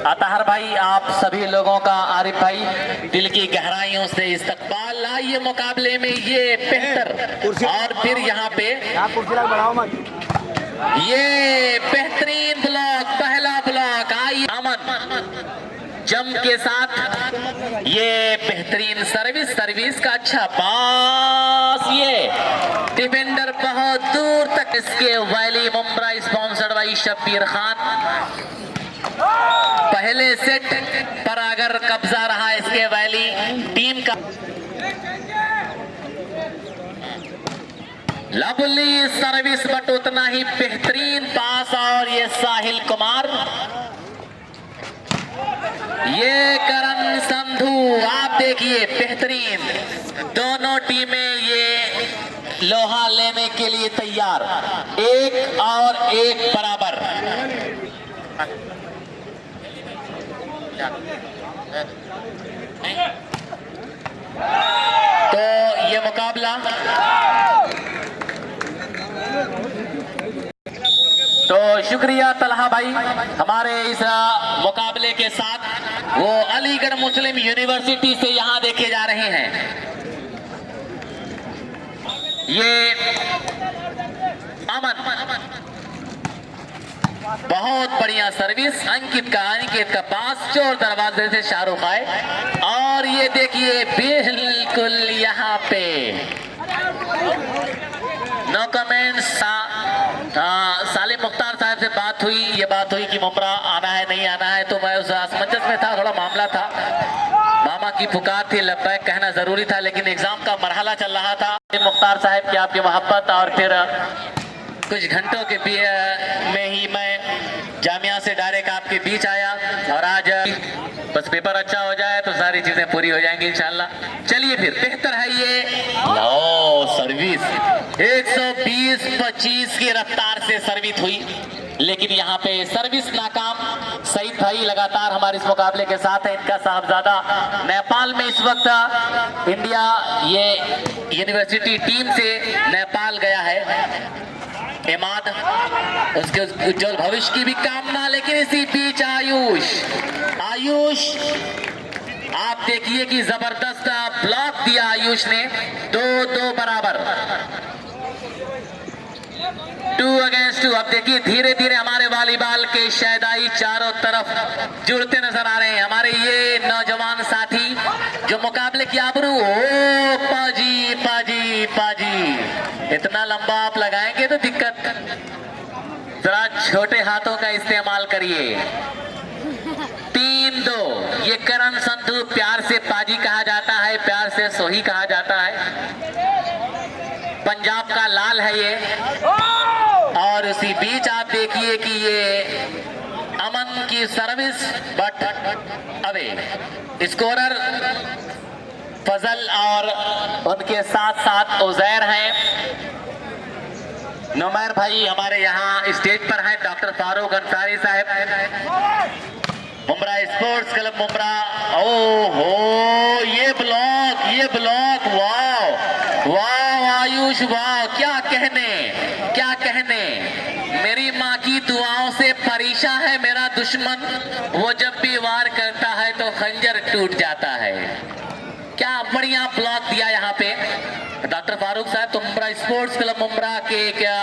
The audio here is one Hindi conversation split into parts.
अतहर भाई, आप सभी लोगों का आरिफ भाई दिल की गहराइयों से इस्तकबाल। आइए मुकाबले में ये बेहतर और फिर यहाँ पे ये बेहतरीन ब्लॉक, पहला ब्लॉक। आइए अमन जम के साथ ये बेहतरीन सर्विस का अच्छा पास, ये डिफेंडर बहुत दूर तक। इसके valley Mumbra sponsored by Shabbir Khan. पहले सेट पर अगर कब्जा रहा इसके वैली टीम का। लवली सर्विस बट उतना ही बेहतरीन पास। और ये साहिल कुमार, ये करण संधू, आप देखिए बेहतरीन। दोनों टीमें ये लोहा लेने के लिए तैयार, एक और एक बराबर। तो ये मुकाबला, तो शुक्रिया तलहा भाई हमारे इस मुकाबले के साथ। वो अलीगढ़ मुस्लिम यूनिवर्सिटी से यहां देखे जा रहे हैं। ये अमन, बहुत बढ़िया सर्विस। अंकित का पास चोर दरवाजे से शाहरुख आए। और ये देखिए बिल्कुल यहाँ पे नो कमेंट्स। सालिम मुख्तार साहब से बात हुई, ये बात हुई कि मुमरा आना है नहीं आना है, तो मैं उस असमंजस में था, थोड़ा मामला था। मामा की पुकार थी, लब्बैक कहना जरूरी था, लेकिन एग्जाम का मरहला चल रहा था। मुख्तार साहब की आपकी मोहब्बत, और फिर कुछ घंटों के में ही मैं जामिया से डायरेक्ट आपके बीच आया। और आज बस पेपर अच्छा हो जाए तो सारी चीजें पूरी हो जाएंगी इंशाल्लाह। चलिए फिर, बेहतर है ये लो सर्विस। 120-25 की रफ्तार से सर्विस हुई, लेकिन यहाँ पे सर्विस नाकाम। सईद भाई लगातार हमारे इस मुकाबले के साथ है। इनका साहबजादा नेपाल में इस वक्त इंडिया ये यूनिवर्सिटी टीम से नेपाल गया है। इमाद, उसके उज्जवल भविष्य की भी कामना। लेकिन इसी बीच आयुष आप देखिए कि जबरदस्त ब्लॉक दिया आयुष ने। 2-2 बराबर, 2 against 2। अब देखिए धीरे धीरे हमारे वॉलीबॉल के शहदाई चारों तरफ जुड़ते नजर आ रहे हैं। हमारे ये नौजवान साथी जो मुकाबले की आबरू। ओ पाजी पाजी पाजी, इतना लंबा आप लगाएंगे तो दिक्कत। जरा छोटे हाथों का इस्तेमाल करिए। 3-2। ये करण संधू, प्यार से पाजी कहा जाता है, प्यार से सोही कहा जाता है। पंजाब का लाल है ये। और उसी बीच आप देखिए कि ये अमन की सर्विस बट अवे। स्कोरर फजल और उनके साथ साथ उजैर हैं। नुमैर भाई हमारे यहाँ स्टेज पर हैं। डॉक्टर फारूक अंसारी साहब, मुंब्रा स्पोर्ट्स क्लब मुंब्रा। ओहो, ये ब्लॉक, वाह वाह आयुष, वाह, क्या कहने। मेरी माँ की दुआओं से परेशा है मेरा दुश्मन, वो जब भी वार करता है तो खंजर टूट जाता है। क्या बढ़िया ब्लॉक दिया यहाँ पे डॉक्टर फारूक साहब। तो मुंब्रा स्पोर्ट्स क्लब मुंब्रा के क्या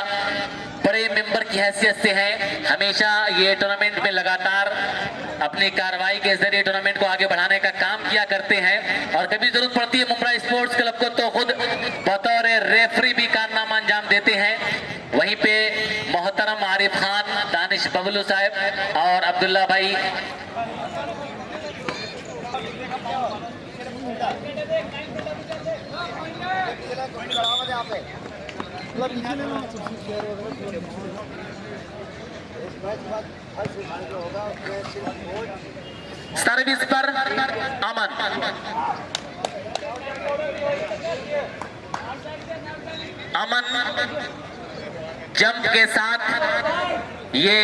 बड़े मेंबर की हैसियत से हैं। हमेशा ये टूर्नामेंट में लगातार अपनी कार्रवाई के जरिए टूर्नामेंट को आगे बढ़ाने का काम किया करते हैं। और कभी जरूरत पड़ती है मुंब्रा स्पोर्ट्स क्लब को तो खुद बतौर रेफरी भी कारनामा अंजाम देते हैं। वहीं पे मोहतरम आरिफ खान, दानिश बबलू साहब और अब्दुल्ला भाई। सर्विस पर अमन, जंप के साथ ये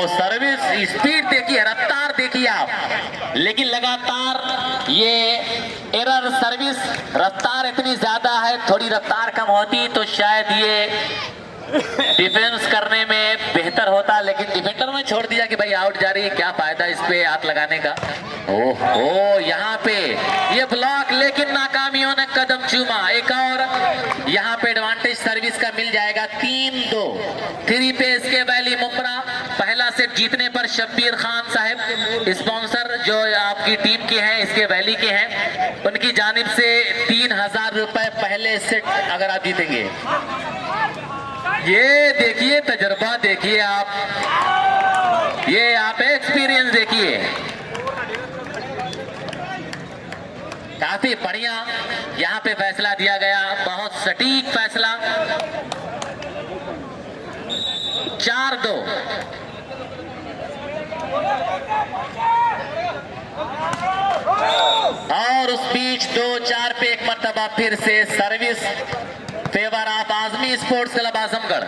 सर्विस स्पीड देखिए, रफ्तार देखिए आप। लेकिन लगातार ये एरर सर्विस, रफ्तार इतनी ज्यादा है, थोड़ी रफ्तार कम होती तो शायद ये डिफेंस करने में बेहतर होता, लेकिन डिफेंडर ने छोड़ दिया कि भाई आउट जा रही है, क्या फायदा इस पे हाथ लगाने का। ओह यहाँ पे ये ब्लॉक, लेकिन नाकामियों ने कदम चूमा। एक और यहाँ पे एडवांटेज सर्विस का मिल जाएगा। 3-2 3 पे इसके वैली मुंब्रा। पहला सेट जीतने पर शब्बीर खान साहब स्पॉन्सर जो आपकी टीम के हैं, इसके वैली के हैं, उनकी जानिब से 3000 रुपए पहले सेट अगर आप जीतेंगे। ये देखिए तजर्बा, देखिए आप, ये आप एक्सपीरियंस देखिए, काफी बढ़िया यहाँ पे फैसला दिया गया, बहुत सटीक फैसला। 4-2 और उस बीच 2-4 पे एक मर्तबा फिर से service favour of Azmi sports club Azamgarh.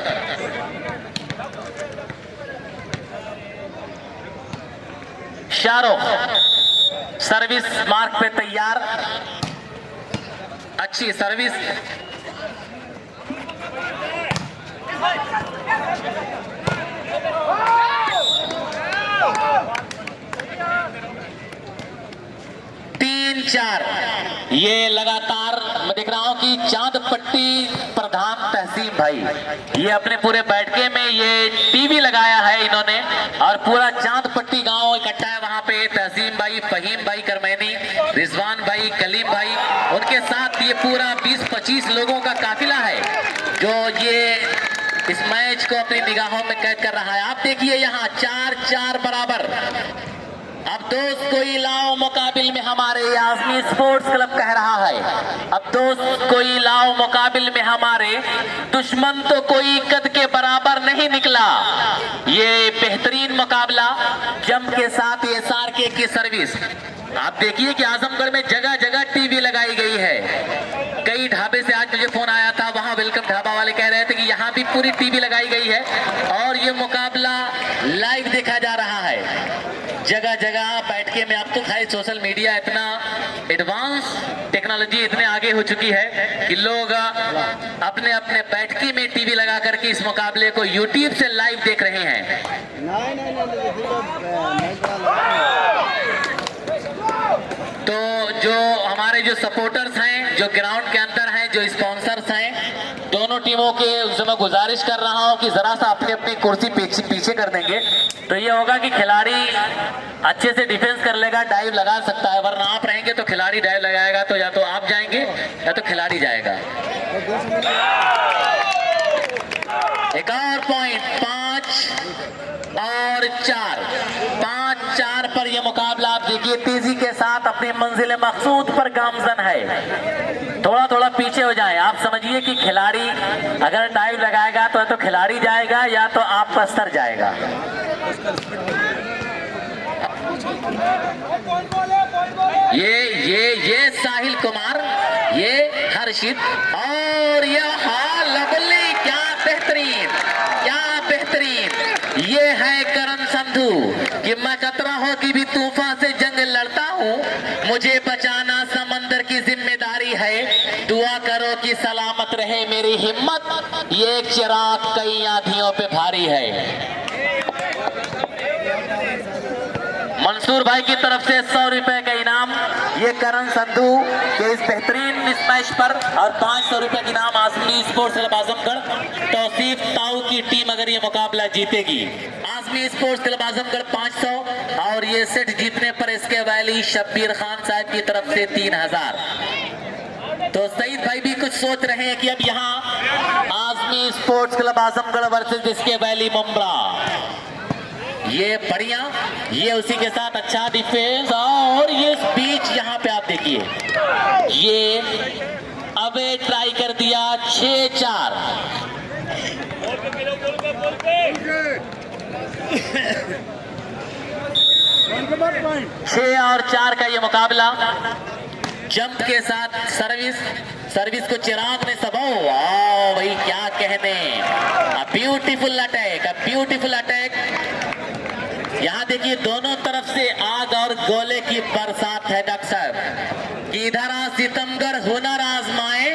Shahrukh service mark पे तैयार, अच्छी सर्विस। तीन चार, ये लगातार मैं देख रहा हूं कि चांद पट्टी प्रधान तहसीन भाई, ये अपने पूरे बैठके में ये टीवी लगाया है इन्होंने, और पूरा चांद पट्टी गांव इकट्ठा है वहां पे। तहसीन भाई, फहीम भाई करमैनी, रिजवान भाई, कलीम भाई, उनके साथ ये पूरा 20-25 लोगों का काफिला है जो ये इस मैच को अपनी निगाहों में कैद कर रहा है। आप देखिए यहाँ 4-4 बराबर। अब दोस्त कोई लाओ मुकाबिल में हमारे आजमी स्पोर्ट्स क्लब कह रहा है, अब दोस्त कोई लाओ मुकाबिल में हमारे, दुश्मन तो कोई कद के बराबर नहीं निकला। ये बेहतरीन मुकाबला जम के साथ ये SRK की सर्विस। आप देखिए कि आजमगढ़ में जगह जगह टीवी लगाई गई है। कई ढाबे से आज मुझे फोन आया था, वहां वेलकम ढाबा वाले कह रहे थे कि यहाँ भी पूरी टीवी लगाई गई है और ये मुकाबला लाइव देखा जा रहा है जगह जगह बैठके में। अब तो खाली सोशल मीडिया इतना एडवांस, टेक्नोलॉजी इतने आगे हो चुकी है कि लोग अपने अपने बैठकी में टीवी लगा करके इस मुकाबले को यूट्यूब से लाइव देख रहे हैं। तो जो हमारे जो सपोर्टर्स हैं, जो ग्राउंड के अंदर हैं, जो स्पॉन्सर्स हैं, दोनों टीमों के उससे मैं गुजारिश कर रहा हूं कि जरा सा अपनी अपनी कुर्सी पीछे कर देंगे तो ये होगा कि खिलाड़ी अच्छे से डिफेंस कर लेगा, डाइव लगा सकता है। वरना आप रहेंगे तो खिलाड़ी डाइव लगाएगा तो या तो आप जाएंगे या तो खिलाड़ी जाएगा। एक और पॉइंट, 5 और 4, 5-4 पर यह मुकाबला आप देखिए तेजी के साथ अपनी मंजिल मकसूद पर गामजन है। थोड़ा थोड़ा पीछे हो जाए। आप समझिए कि खिलाड़ी अगर डाइव लगाएगा तो या तो खिलाड़ी जाएगा या तो आपका स्तर जाएगा। ये साहिल कुमार, ये हर्षित, और ये लवली, क्या बेहतरीन, क्या बेहतरीन। ये है करण संधू कि मैं खतरा हो कि भी तूफान से जंग लड़ता हूँ, मुझे बचाना समंदर की जिम्मेदारी है, दुआ करो कि सलामत रहे मेरी हिम्मत, ये एक चिराग कई आंधियों पे भारी है। मंसूर भाई की तरफ से 100 रुपए का इनाम ये करण संधू के इस बेहतरीन स्मैश पर, और 500 रुपए का इनाम आजमी स्पोर्ट्स क्लब आजमगढ़। तौसीफ ताऊ की टीम अगर ये मुकाबला जीतेगी, आजमी स्पोर्ट्स क्लब आजमगढ़ 500, और ये सेट जीतने पर इसके वैली शब्बीर खान साहब की तरफ से 3000। तो सईद भाई भी कुछ सोच रहे हैं कि अब यहाँ Azmi sports club Azamgarh versus इसके वैली मुंब्रा। ये बढ़िया, ये उसी के साथ अच्छा डिफेंस, और ये स्पीच यहाँ पे आप देखिए, ये अबे ट्राई कर दिया। 6-4 6 और 4 का ये मुकाबला जंप के साथ सर्विस को चिराग ने सबो, वाह भाई क्या कहने, ब्यूटीफुल अटैक, ब्यूटीफुल अटैक। यहाँ देखिए दोनों तरफ से आग और गोले की बरसात है डॉक्टर साहब। इधर आ सितमगर हुनर आजमाए,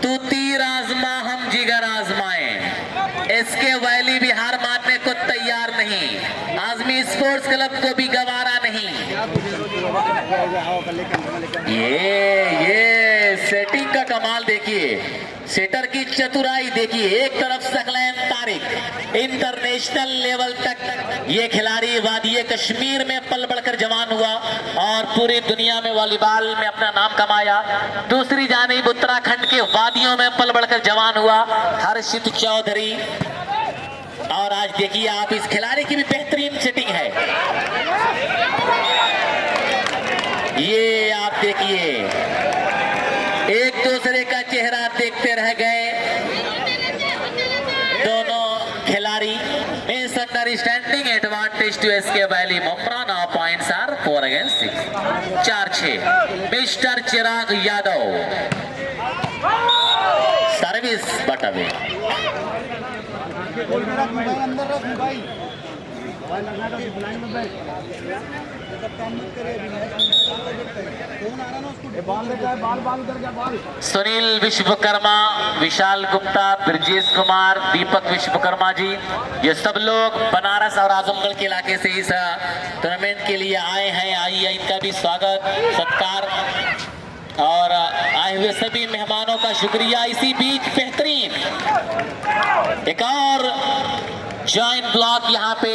तू तीर आजमा हम जिगर आजमाए। एसके वैली भी हार मानने को तैयार नहीं, आजमी स्पोर्ट्स क्लब को भी गवारा नहीं। ये सेटिंग का कमाल देखिए, सेटर की चतुराई देखिए। एक तरफ सकलैन तारिक इंटरनेशनल लेवल तक ये खिलाड़ी वादिये कश्मीर में पल बढ़कर जवान हुआ और पूरी दुनिया में वॉलीबॉल में अपना नाम कमाया। दूसरी जानिब उत्तराखंड के वादियों में पल बढ़कर जवान हुआ हर्षित चौधरी। और आज देखिए आप, इस खिलाड़ी की भी बेहतरीन सेटिंग है। ये आप देखिए, एक दूसरे का चेहरा देखते रह गए दोनों खिलाड़ी। Means understanding advantage to SK valley Mumbra. Now points are 4 against 6, 4-6। Mister Chirag Yadav service but away. Sunil Vishwakarma, Vishal Gupta, Brajesh Kumar, Deepak Vishwakarma ji, ये सब लोग बनारस और आजमगढ़ के इलाके से इस टूर्नामेंट के लिए आए हैं। आइए इनका भी स्वागत सत्कार और आए हुए सभी मेहमानों का शुक्रिया। इसी बीच बेहतरीन एक और जॉइंट ब्लॉक यहाँ पे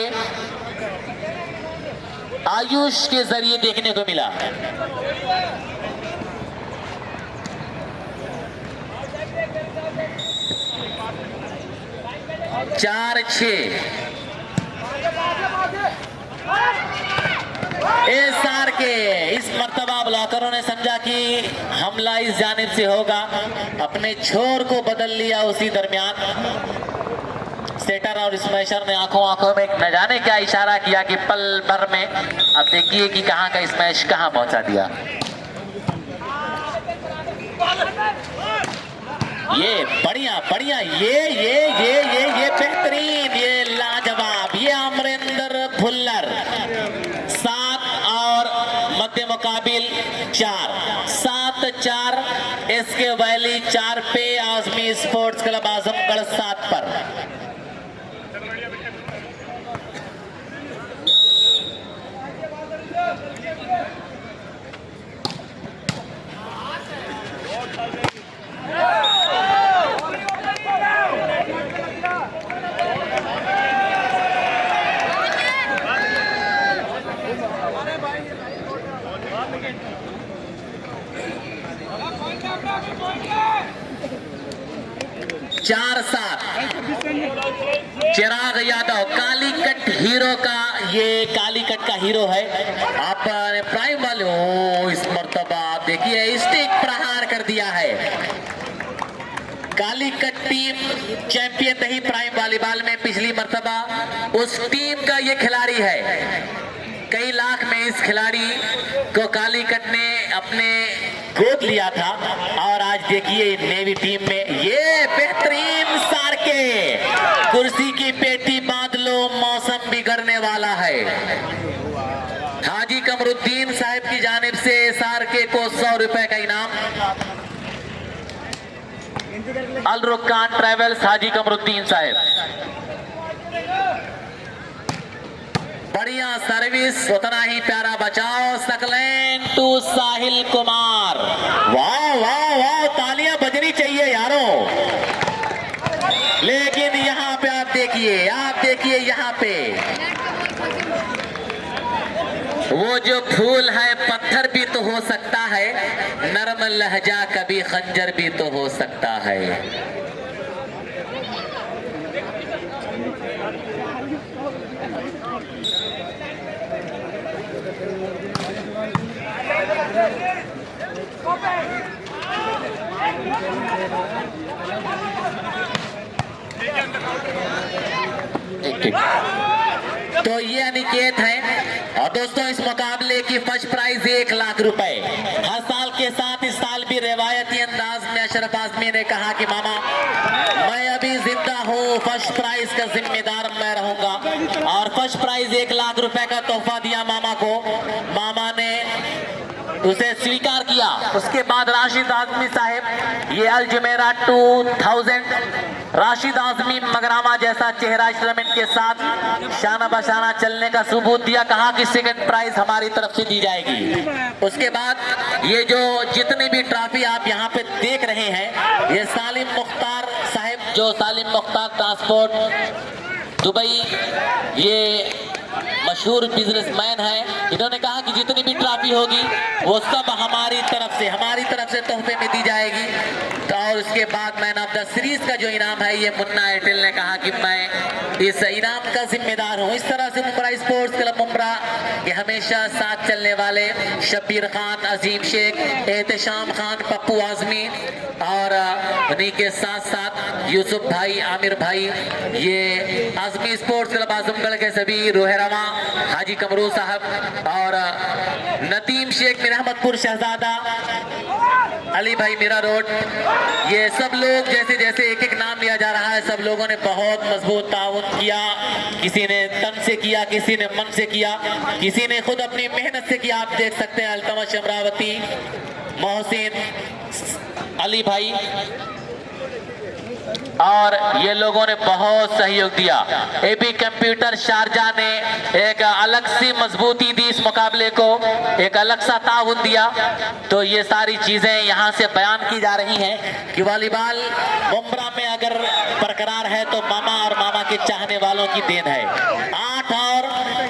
आयुष के जरिए देखने को मिला। चार 6 एसआर के इस मर्तबा ब्लॉकरों ने समझा कि हमला इस जानिब से होगा, अपने छोर को बदल लिया। उसी दरमियान सेटर और स्मैशर ने आंखों में न जाने क्या इशारा किया कि पल भर में। अब देखिए कि कहां का स्मैश कहां पहुंचा दिया। ये बढ़िया बढ़िया, ये बेहतरीन, ये लाजवाब, ये अमरिंदर भुल्लर। 7 और मध्य मुकाबिल 4, 7-4 एसके वैली 4 पे, आजमी स्पोर्ट्स क्लब आजमगढ़ 7 पर। चार 7 चिराग यादव, कालीकट हीरो का, ये कालीकट का हीरो है। आप प्राइम वाले हो, इस मर्तबा देखिए स्टिक प्रहार कर दिया है। कालीकट टीम चैंपियन रही प्राइम वॉलीबॉल में पिछली मर्तबा, उस टीम का ये खिलाड़ी है। कई लाख में इस खिलाड़ी को कालीकट ने अपने गोद लिया था और आज देखिए नेवी टीम में। ये बेहतरीन सार के कुर्सी की पेटी बांध लो, मौसम बिगड़ने वाला है। हाजी कमरुद्दीन साहब की जानिब से सार के को 100 रुपए का इनाम। अल रुकान ट्रेवल्स, हाजी कमरुद्दीन साहब। बढ़िया सर्विस, उतना ही प्यारा बचाव। सकलैन टू साहिल कुमार। वाह वाह वाह, तालियां बजनी चाहिए यारों। लेकिन यहाँ पे आप देखिए यहाँ पे वो जो फूल है पत्थर भी तो हो सकता है, नरम लहजा कभी खंजर भी तो हो सकता है। तो ये अनिकेत है। और दोस्तों इस मुकाबले की फर्स्ट प्राइज 1 लाख रुपए। हर साल के साथ इस साल भी रिवायती अंदाज में अशरफ आजमी ने कहा कि मामा मैं अभी जिंदा हूँ, फर्स्ट प्राइज का जिम्मेदार मैं रहूंगा। और फर्स्ट प्राइज 1 लाख रुपए का तोहफा दिया मामा को। मामा ने उसे स्वीकार किया। उसके बाद राशिद आजमी साहब, ये अल जुमेरा 2000 राशिद आजमी मगरामा जैसा चेहरा इंस्ट्रूमेंट के साथ शाना बशाना चलने का सबूत दिया। कहा कि सेकंड प्राइज हमारी तरफ से दी जाएगी। उसके बाद ये जो जितनी भी ट्रॉफी आप यहाँ पे देख रहे हैं, ये सालिम मुख्तार साहब, जो सालिम मुख्तार ट्रांसपोर्ट दुबई, ये मशहूर बिजनेसमैन है। इन्होंने कहा कि जितनी भी ट्रॉफी होगी वो सब हमारी तरफ से तोहफे में दी जाएगी। तो और उसके बाद मैन ऑफ द सीरीज का जो इनाम है, ये मुन्ना एयरटेल ने कहा कि मैं इस इनाम का जिम्मेदार हूँ। इस तरह से मुंब्रा स्पोर्ट्स क्लब मुंब्रा के हमेशा साथ चलने वाले शब्बीर खान, अजीम शेख, एहतशाम खान, पप्पू आजमी और उन्हीं के साथ साथ यूसुफ भाई, आमिर भाई, ये आजमी स्पोर्ट्स क्लब आजमगढ़ के सभी, रोहरमा, हाजी कमरू साहब और नतीम शेख मिरहमतपुर शहजादा, अली भाई मीरा रोड, ये सब लोग जैसे जैसे एक एक नाम लिया जा रहा है, सब लोगों ने बहुत मजबूत ताउन किया। किसी ने तन से किया, किसी ने मन से किया, किसी ने खुद अपनी मेहनत से किया। आप देख सकते हैं अल्तमश अमरावती, मोहसिन, अली भाई और ये लोगों ने बहुत सहयोग दिया। एबी कंप्यूटर शारजा ने एक अलग सी मजबूती दी इस मुकाबले को, एक अलग सा ताउन दिया। तो ये सारी चीजें यहाँ से बयान की जा रही हैं कि वॉलीबॉल मुंब्रा में अगर बरकरार है तो मामा और मामा के चाहने वालों की देन है। 8 और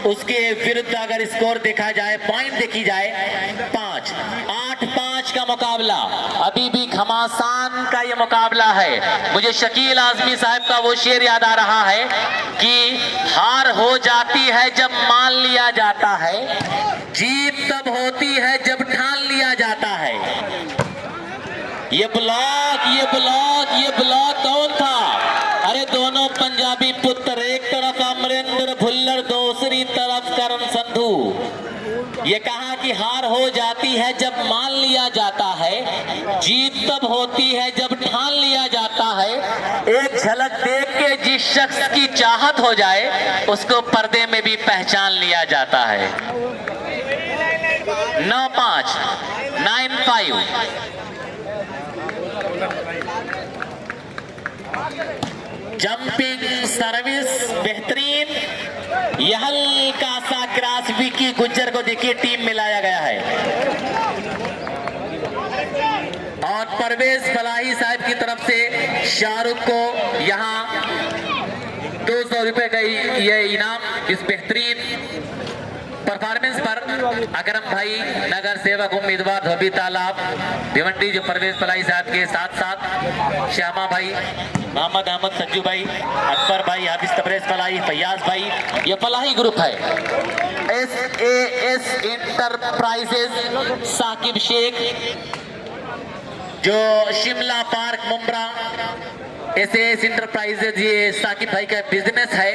उसके विरुद्ध अगर स्कोर देखा जाए, पॉइंट देखी जाए 5, 8-5 का मुकाबला। अभी भी घमासान का ये मुकाबला है। मुझे शकील आजमी साहब का वो शेर याद आ रहा है कि हार हो जाती है जब मान लिया जाता है, जीत तब होती है जब ठान लिया जाता है। ये ब्लॉक कौन था? अरे दोनों पंजाबी पुत्र, एक तरफ अमरिंदर भुल्लर, दूसरी तरफ करण संधू। ये कहा कि हार हो जाती है जब मान लिया जाता है, जीत तब होती है जब ठान लिया जाता है। एक झलक देख के जिस शख्स की चाहत हो जाए, उसको पर्दे में भी पहचान लिया जाता है। 9-5, 9-5। जंपिंग सर्विस बेहतरीन, यह हल्का सा क्रॉस विकी गुज्जर को देखिए टीम में लाया गया है। और परवेज फलाही साहब की तरफ से शाहरुख को यहाँ 200 रुपए का ये इनाम इस बेहतरीन परफॉर्मेंस पर। अकरम भाई, नगर सेवक उम्मीदवार धोबी तालाब भिवंडी, जो परवेज फलाही साहब के साथ साथ श्यामा भाई, मोहम्मद अहमद, सज्जू भाई, अकबर भाई, हाफिज तबरेज फलाही, फैयाज भाई, ये फलाही ग्रुप है। SAS इंटरप्राइजेज साकिब शेख, जो Shimla park Mumbra, SAS enterprises, ये साकिब भाई का बिजनेस है।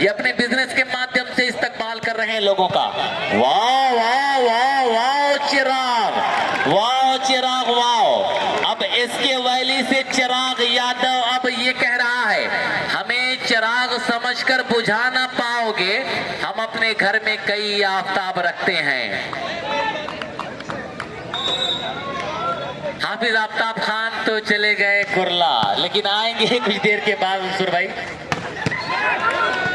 ये अपने बिजनेस के माध्यम से इस्तकबाल कर रहे हैं लोगों का। वाह वाह वाह वाह चिराग, वाह चिराग, वाह। अब इसके वैली से चिराग यादव अब ये कह रहा है, हमें चिराग समझकर बुझा ना पाओगे, हम अपने घर में कई आफताब रखते हैं। हाफिज आफ्ताब खान तो चले गए कुरला, लेकिन आएंगे कुछ देर के बाद मंसूर भाई।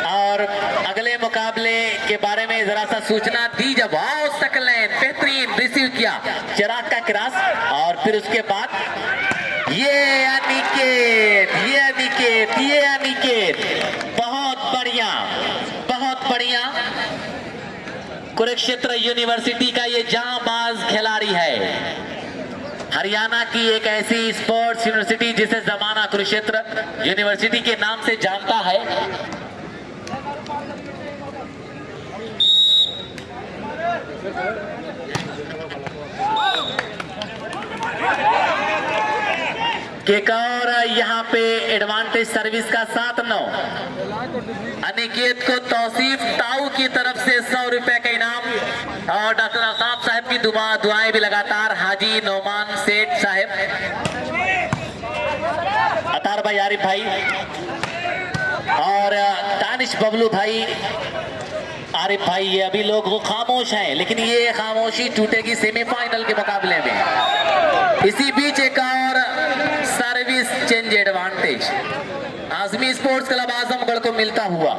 और अगले मुकाबले के बारे में जरा सा सूचना दी जब। वाओ सकलैन बेहतरीन रिसीव किया चिराग का क्रॉस, और फिर उसके बाद ये अनिकेत, बहुत बढ़िया, बहुत बढ़िया। कुरुक्षेत्र यूनिवर्सिटी का ये जांबाज खिलाड़ी है। हरियाणा की एक ऐसी स्पोर्ट्स यूनिवर्सिटी जिसे जमाना कुरुक्षेत्र यूनिवर्सिटी के नाम से जानता है। एक और यहाँ पे एडवांटेज सर्विस का 7-9। अनिकेत को तौसीफ ताऊ की तरफ से 100 रुपए का इनाम, और डॉक्टर आसाफ साहब की दुआएं भी लगातार। हाजी नौमान सेठ साहब, अतार भाई, आरिफ भाई और तानिश बबलू भाई, आरिफ भाई, ये अभी लोग वो खामोश हैं, लेकिन ये खामोशी टूटेगी सेमीफाइनल के मुकाबले में। इसी बीच एक और service change advantage Azmi sports club Azamgarh को मिलता हुआ।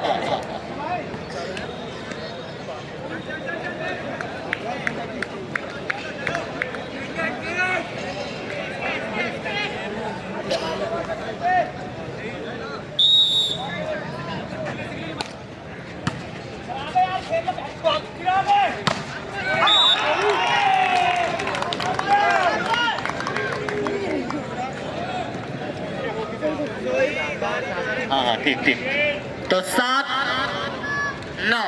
हाँ ठीक ठीक। तो 7-9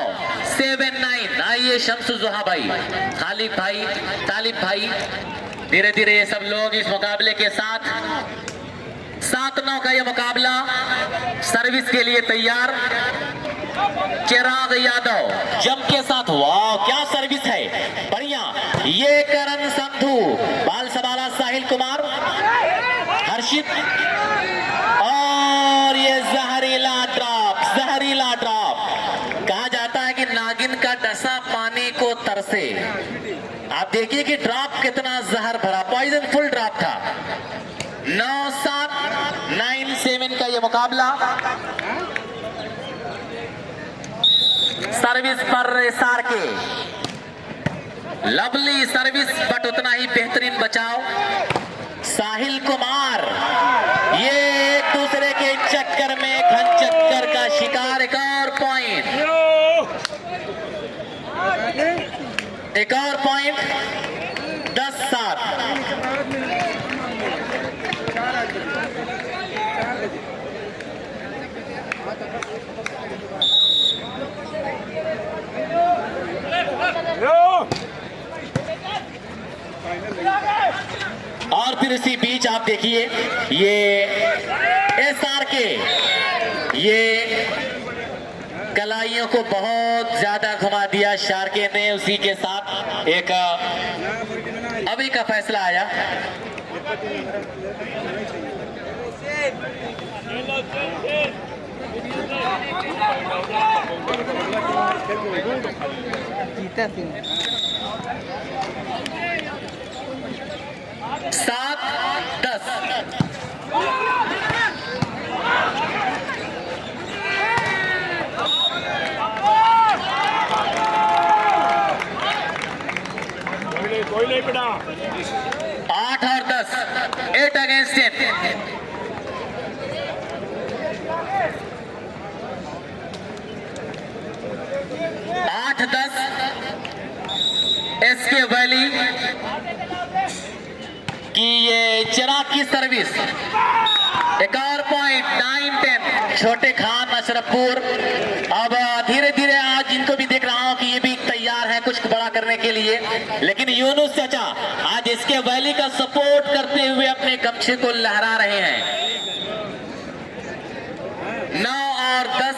7-9। आइए शम्सुज़ोहा भाई, खालिद भाई, तालिब भाई, धीरे धीरे ये सब लोग इस मुकाबले के साथ। 7-9 का ये मुकाबला सर्विस के लिए तैयार। चिराग यादव जम के साथ, वाह क्या सर्विस है, बढ़िया। ये करण संधू, बाल सवाला साहिल कुमार, हर्षित, और ये जहरीला ड्रॉप, जहरीला ड्रॉप। कहा जाता है कि नागिन का डसा पानी को तरसे। आप देखिए कि ड्रॉप कितना जहर भरा, पॉइजन फुल ड्रॉप था। 9-7 9-7 का ये मुकाबला। सर्विस पर सार के, लवली सर्विस बट उतना ही बेहतरीन बचाव। साहिल कुमार, ये एक दूसरे के चक्कर में घन चक्कर का शिकार। एक और पॉइंट, एक और पॉइंट। 10-7। और फिर इसी बीच आप देखिए ये SR के, ये कलाइयों को बहुत ज्यादा घुमा दिया शारके ने। उसी के साथ एक अभी का फैसला आया। जीता थी 7-10। कोई नहीं बेटा। 8 और 10, 8 अगेंस्ट 10। आठ 10 SK वैली की ये चिराग की सर्विस। एक और पॉइंट। 9-10 छोटे खान अशरफपुर। अब धीरे धीरे आज इनको भी देख रहा हूं कि ये भी तैयार है कुछ बड़ा करने के लिए, लेकिन यूनुस चाचा आज इसके वैली का सपोर्ट करते हुए अपने गमछे को लहरा रहे हैं। 9 और 10।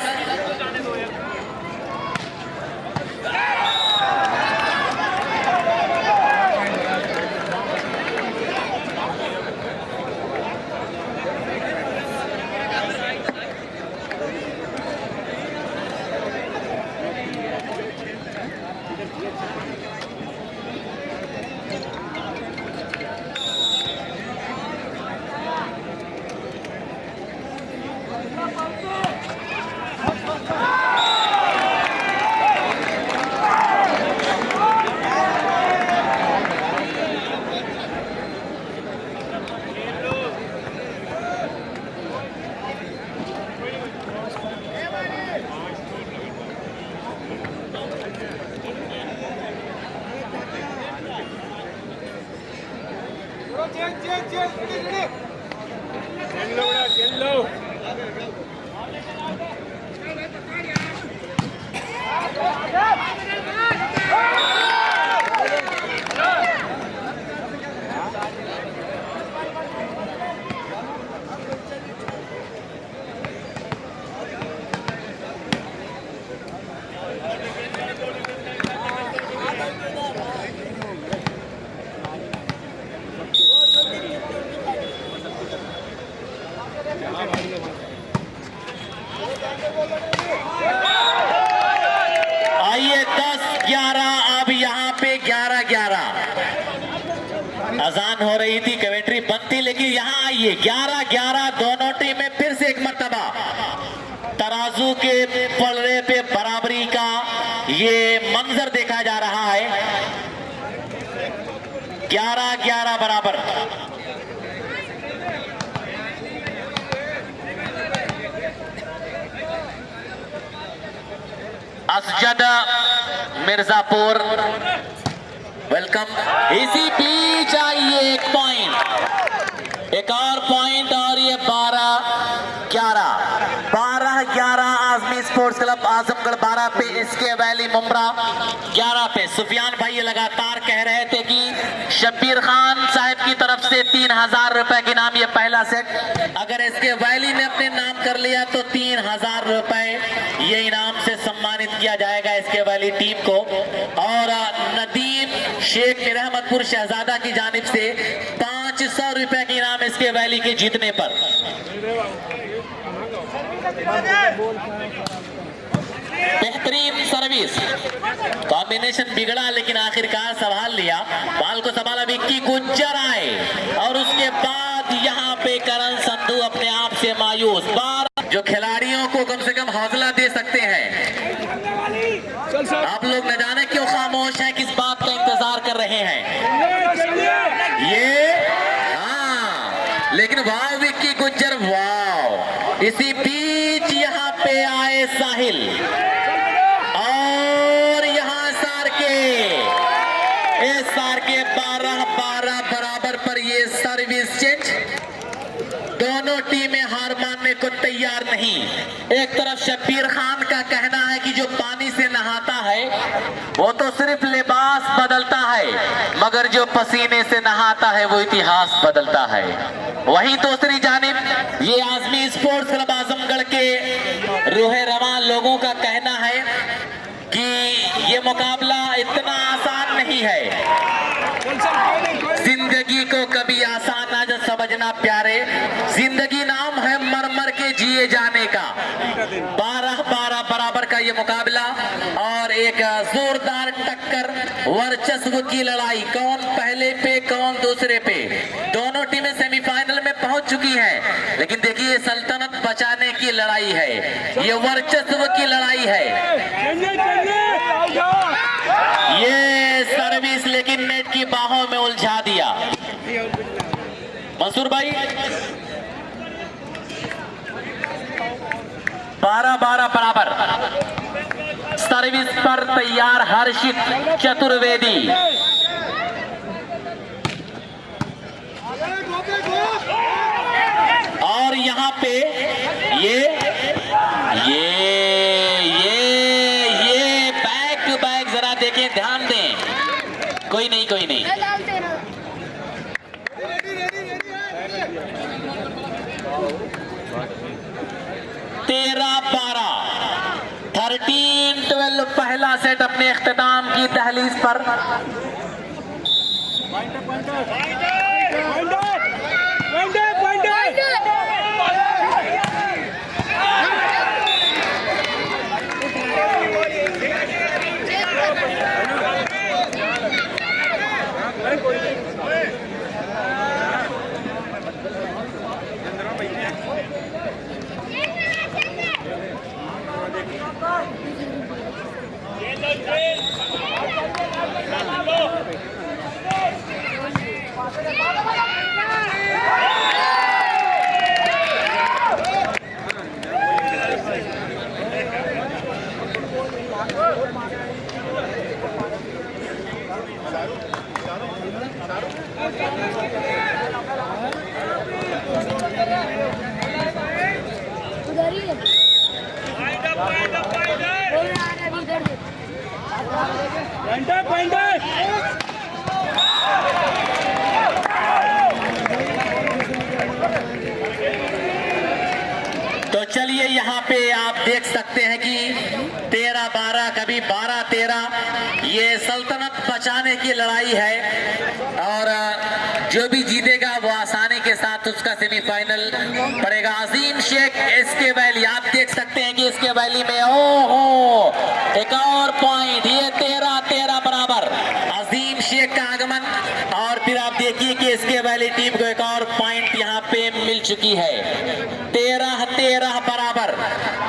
अजान हो रही थी, कमेंट्री बंद थी, लेकिन यहाँ आइए 11-11 दोनों टीमें फिर से एक मर्तबा तराजू के पलड़े पे बराबरी का ये मंजर देखा जा रहा है। 11-11 बराबर। असजद मिर्जापुर वेलकम। इसी बीच आइए एक पॉइंट, एक और पॉइंट, और ये 12-11 आजमी स्पोर्ट्स क्लब आजमगढ़ 12 पे, इसके वैली मुमरा 11 पे। सुफियान भाई ये लगातार कह रहे थे कि शब्बीर खान साहब की तरफ से 3000 रुपए के नाम ये पहला सेट, अगर इसके वैली ने अपने नाम कर लिया तो 3000 रुपए ये इनाम से सम्मानित किया जाएगा इसके वैली टीम को। और नदीम शेख रहमतपुर शहजादा की जानिब से 500 रुपए के इनाम इसके वैली के जीतने पर। बेहतरीन सर्विस, कॉम्बिनेशन बिगड़ा लेकिन आखिरकार संभाल लिया। बाल को संभाला विक्की गुज्जर आए, और उसके बाद यहाँ पे करण संधू अपने आप से मायूस। जो खिलाड़ियों को कम से कम हौसला दे सकते हैं। आप लोग न जाने क्यों खामोश हैं, किस बात का इंतजार कर रहे हैं ये? हाँ, लेकिन वाह विक्की गुज्जर, वाह। इसी बीच यहाँ पे आए साहिल, और यहाँ सार के 12-12 बराबर पर ये सर्विस चेंज। दोनों टीमें हार मानने को तैयार नहीं। एक तरफ शब्बीर खान का कहना है कि जो पानी से नहाता है वो तो सिर्फ लिबास बदलता है, मगर जो पसीने से नहाता है वो इतिहास बदलता है। वहीं दूसरी जानिब ये आजमी स्पोर्ट्स क्लब आजमगढ़ के रूहे रवां लोगों का कहना है कि ये मुकाबला इतना आसान नहीं है। जिंदगी को कभी आसान ना समझना प्यारे, जिंदगी नाम है मर मर के जिए जाने का। 12-12 बराबर का ये मुकाबला, और एक जोरदार टक्कर, वर्चस्व की लड़ाई, कौन पहले पे कौन दूसरे पे। दोनों टीमें सेमीफाइनल में पहुंच चुकी हैं, लेकिन देखिए सल्तनत बचाने की लड़ाई है, ये वर्चस्व की लड़ाई है। ये सर्विस लेकिन नेट की बाहों में उलझा दिया मंसूर भाई। 12-12 बराबर। सर्विस पर तैयार हर्षित चतुर्वेदी, और यहाँ पे ये बैक टू बैक, जरा देखें, ध्यान दें। कोई नहीं 13-12, 13-12 पहला सेट अपने इख्तिताम की दहलीज पर। तो चलिए यहाँ पे आप देख सकते हैं कि 13-12, कभी 12-13, ये सल्तनत बचाने की लड़ाई है, और जो भी जीतेगा वो आसानी के साथ उसका सेमीफाइनल पड़ेगा। अजीम शेख इसके वैली, आप देख सकते हैं कि इसके वैली में ओहो एक और पॉइंट, ये 13-13 बराबर। अजीम शेख का आगमन और फिर आप देखिए कि इसके वाली टीम को एक और पॉइंट यहाँ पे मिल चुकी है। 13-13 बराबर।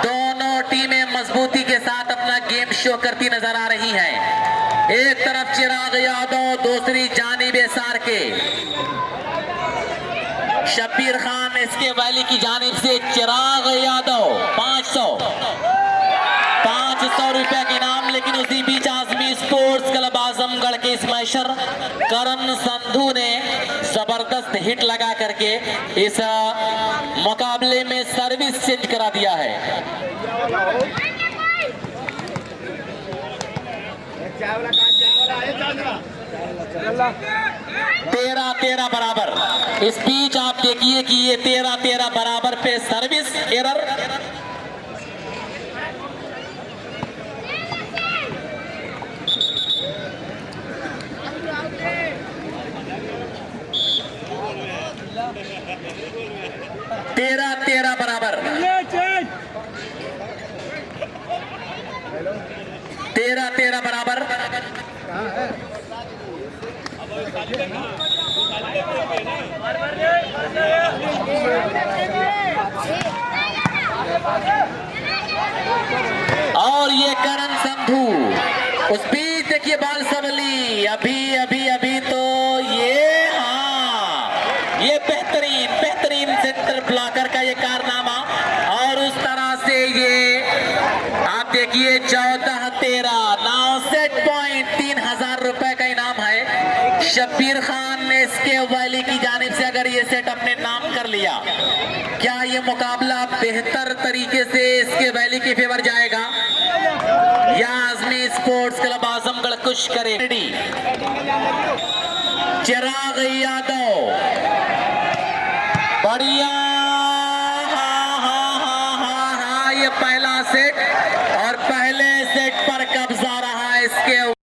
दोनों टीमें मजबूती के साथ अपना गेम शो करती नजर आ रही हैं। एक तरफ चिराग यादव, दूसरी जानिब एसआर के शब्बीर खान इसके वैली की जानिब से चिराग यादव 500 रुपए के नाम। लेकिन उसी बीच आजमी स्पोर्ट्स क्लब आजमगढ़ के स्मैशर करण संधू ने जबरदस्त हिट लगा करके इस मुकाबले में सर्विस चेंज करा दिया है। 13-13 बराबर। इस बीच आप देखिए कि ये 13-13 बराबर पे सर्विस एरर। तेरह 13 बराबर। 13-13 बराबर। और ये करण संधू उस बीच देखिए बाल सबली अभी तो ये बेहतरीन सेंटर ब्लॉकर का ये कारनामा। और उस तरह से ये आप देखिए 14-13 नाउ सेट पॉइंट 3000 रुपए का इनाम है। शब्बीर खान ने इसके वैली की जानिब से अगर ये सेट अपने नाम कर लिया, क्या ये मुकाबला बेहतर तरीके से इसके वैली की फेवर जाएगा या आजमी स्पोर्ट्स क्लब आजमगढ़ कुछ करे? चिराग यादव बढ़िया